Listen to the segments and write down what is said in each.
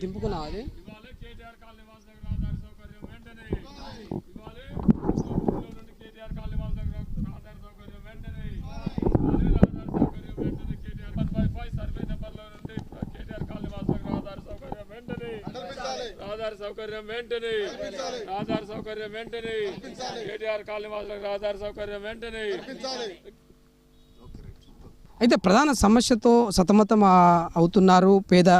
దింపుకున్నావు అది రహదారి సౌకర్యం వెంటనే కేటీఆర్ కాలనీ వాసులకు రహదారి సౌకర్యం వెంటనే. అయితే ప్రధాన సమస్యతో సతమతం అవుతున్నారు పేద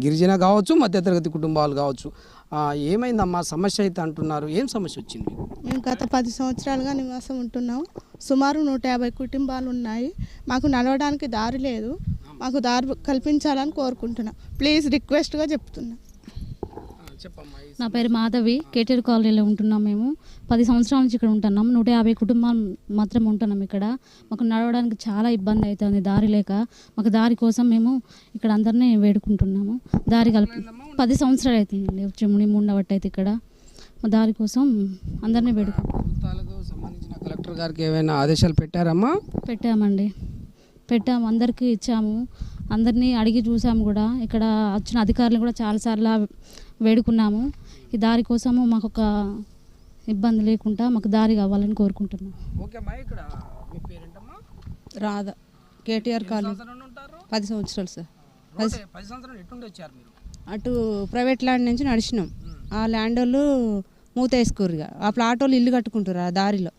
గిరిజన కావచ్చు, మధ్యతరగతి కుటుంబాలు కావచ్చు. ఏమైందమ్మా సమస్య అయితే అంటున్నారు, ఏం సమస్య వచ్చింది? మేము గత 10 సంవత్సరాలుగా నివాసం ఉంటున్నాం. సుమారు 150 కుటుంబాలు ఉన్నాయి. మాకు నడవడానికి దారి లేదు. మాకు దారి కల్పించాలని కోరుకుంటున్నాం. ప్లీజ్ రిక్వెస్ట్గా చెప్తున్నా. నా పేరు మాధవి. కేటీఆర్ కాలనీలో ఉంటున్నాం. మేము 10 సంవత్సరాల నుంచి ఇక్కడ ఉంటున్నాం. 150 కుటుంబాలు మాత్రం ఉంటున్నాం ఇక్కడ. మాకు నడవడానికి చాలా ఇబ్బంది అవుతుంది, దారి లేక. మాకు దారి కోసం మేము ఇక్కడ అందరినీ వేడుకుంటున్నాము. దారి 10 సంవత్సరాలు అవుతుందండి వచ్చి ఉండబట్టి అయితే ఇక్కడ మా దారి కోసం అందరినీ ప్రభుత్వాలకు సంబంధించిన కలెక్టర్ గారికి ఏమైనా ఆదేశాలు పెట్టారమ్మా? పెట్టాము, అందరికీ ఇచ్చాము. అందరినీ అడిగి చూసాము కూడా. ఇక్కడ వచ్చిన అధికారులు కూడా చాలాసార్లు వేడుకున్నాము. ఈ దారి కోసము మాకు ఒక ఇబ్బంది లేకుండా మాకు దారి కావాలని కోరుకుంటున్నాం. రాధా, కేటీఆర్ కాలనీ 10 సంవత్సరాలు సార్. 10 సంవత్సరాలు ఎట్టుండి వచ్చారు మీరు? అటు ప్రైవేట్ ల్యాండ్ నుంచి నడిచినాం. ఆ ల్యాండ్ వాళ్ళు మూత వేసుకోరుగా, ఆ ప్లాట్ వాళ్ళు ఇల్లు కట్టుకుంటారు ఆ దారిలో.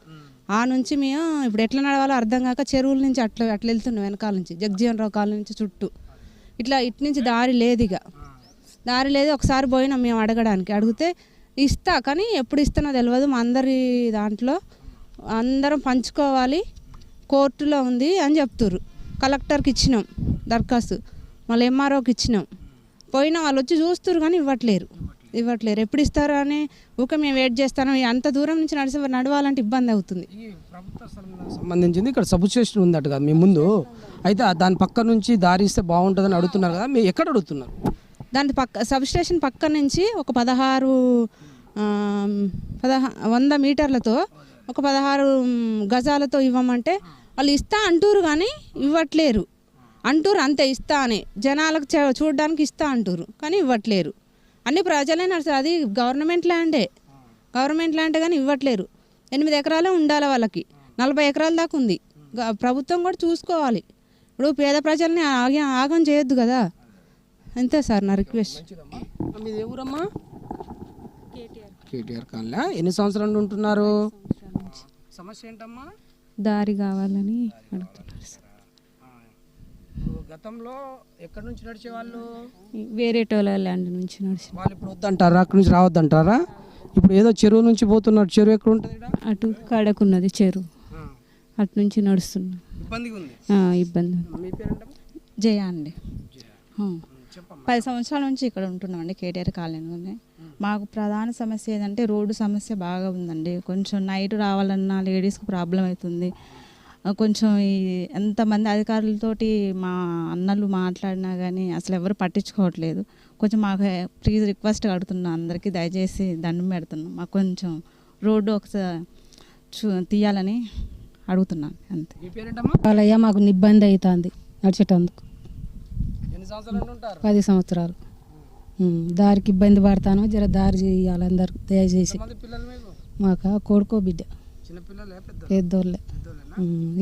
ఆ నుంచి మేము ఇప్పుడు ఎట్లా నడవాలో అర్థం కాక చెరువుల నుంచి అట్లా వెళ్తున్నాం. వెనకాల నుంచి జగజీవన్ రావు కాలనీ నుంచి చుట్టూ ఇటు నుంచి దారి లేదు. దారి లేదు. ఒకసారి పోయినాం మేము అడగడానికి. అడిగితే ఇస్తా, కానీ ఎప్పుడు ఇస్తానో తెలియదు. మా అందరి దాంట్లో అందరం పంచుకోవాలి, కోర్టులో ఉంది అని చెప్తుర్రు. కలెక్టర్కి ఇచ్చినాం దరఖాస్తు, మళ్ళీ ఎంఆర్ఓకి ఇచ్చినాం. పోయినా వాళ్ళు వచ్చి చూస్తున్నారు కానీ ఇవ్వట్లేరు. ఎప్పుడు ఇస్తారు అని ఊక మేము వెయిట్ చేస్తాను. అంత దూరం నుంచి నడవాలంటే ఇబ్బంది అవుతుంది. ప్రభుత్వ సంబంధించింది ఇక్కడ సబ్స్టేషన్ ఉందట కదా మీ ముందు. అయితే దాని పక్క నుంచి దారి ఇస్తే బాగుంటుందని అడుగుతున్నారు కదా, మీరు ఎక్కడ అడుగుతున్నారు? దాని సబ్స్టేషన్ పక్క నుంచి ఒక 100 మీటర్లతో ఒక 16 గజాలతో ఇవ్వమంటే వాళ్ళు ఇస్తా అంటూరు కానీ ఇవ్వట్లేరు. అంటూరు అంతే ఇస్తా అని, జనాలకు చూడడానికి ఇస్తా అంటూరు కానీ ఇవ్వట్లేరు. అన్ని ప్రజలే నడుస్తారు. అది గవర్నమెంట్ ల్యాండే కానీ ఇవ్వట్లేరు. 8 ఎకరాలే ఉండాలి వాళ్ళకి, 40 ఎకరాల దాకా ఉంది. ప్రభుత్వం కూడా చూసుకోవాలి. ఇప్పుడు పేద ప్రజల్ని ఆగం చేయొద్దు కదా. అంతే సార్ నా రిక్వెస్ట్. మీది ఎవరమ్మా? కేటీఆర్ కాలనీ. ఎన్ని సంవత్సరాలు ఉంటున్నారు? సమస్య ఏంటమ్మా? దారి కావాలని అడుగుతున్నారు సార్. గతంలో ఎక్కడి నుంచి నడిచేవాళ్ళు? వేరే ల్యాండ్ నుంచి నడిచి. వాళ్ళు ఇప్పుడు వద్దంటారా, అక్కడి నుంచి రావద్దంటారా? ఇప్పుడు ఏదో చెరువు నుంచి పోతున్నారు. చెరువు ఎక్కడ ఉంటుంది? అటు కడకున్నది చెరువు, అటు నుంచి నడుస్తున్నాం. ఇబ్బంది. మీ పేరేంటమ్మా? జయ అండి. 10 సంవత్సరాల నుంచి ఇక్కడ ఉంటున్నామండి కేటీఆర్ కాలనీలోనే. మాకు ప్రధాన సమస్య ఏదంటే రోడ్డు సమస్య బాగా ఉందండి. కొంచెం నైట్ రావాలన్నా లేడీస్కి ప్రాబ్లం అవుతుంది. కొంచెం ఎంతమంది అధికారులతోటి మా అన్నలు మాట్లాడినా కానీ అసలు ఎవరు పట్టించుకోవట్లేదు. కొంచెం మాకు ప్లీజ్ రిక్వెస్ట్ అడుగుతున్నాం, అందరికీ దయచేసి దండం పెడుతున్నాం. మాకు కొంచెం రోడ్డు ఒకసారి తీయాలని అడుగుతున్నాను అంతే. వాళ్ళయ్యా మాకు ఇబ్బంది అవుతుంది నడిచేటందుకు. 10 సంవత్సరాలు దారికి ఇబ్బంది పడతాను. జర దారి చేయాలి అందరు దయచేసి. మాకు కొడుకో బిడ్డ, పెద్దోళ్ళే.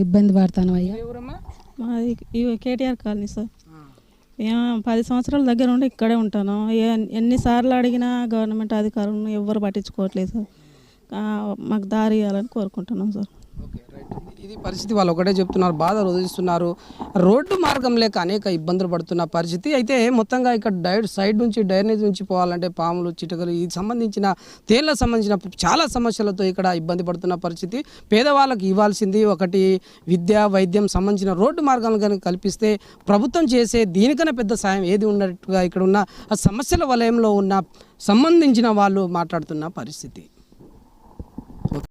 ఇబ్బంది పడతాను అయ్యా. మాది కేటీఆర్ కాలనీ సార్. 10 సంవత్సరాల దగ్గర ఉండి ఇక్కడే ఉంటాను. ఎన్నిసార్లు అడిగినా గవర్నమెంట్ అధికారులను ఎవ్వరు పట్టించుకోవట్లేదు సార్. మాకు దారి ఇవ్వాలని కోరుకుంటున్నాం సార్. ఇది పరిస్థితి. వాళ్ళు ఒకటే చెప్తున్నారు, బాధ రోధిస్తున్నారు. రోడ్డు మార్గం లేక అనేక ఇబ్బందులు పడుతున్న పరిస్థితి. అయితే మొత్తంగా ఇక్కడ సైడ్ నుంచి డ్రైనేజ్ నుంచి పోవాలంటే పాములు, చిటకలు, ఈ సంబంధించిన తేళ్లకు సంబంధించిన చాలా సమస్యలతో ఇక్కడ ఇబ్బంది పడుతున్న పరిస్థితి. పేదవాళ్ళకి ఇవ్వాల్సింది ఒకటి విద్య, వైద్యం సంబంధించిన రోడ్డు మార్గాలను కనుక కల్పిస్తే ప్రభుత్వం చేసే దీనికన్నా పెద్ద సాయం ఏది ఉన్నట్టుగా ఇక్కడ ఉన్న ఆ సమస్యల వలయంలో ఉన్న సంబంధించిన వాళ్ళు మాట్లాడుతున్న పరిస్థితి.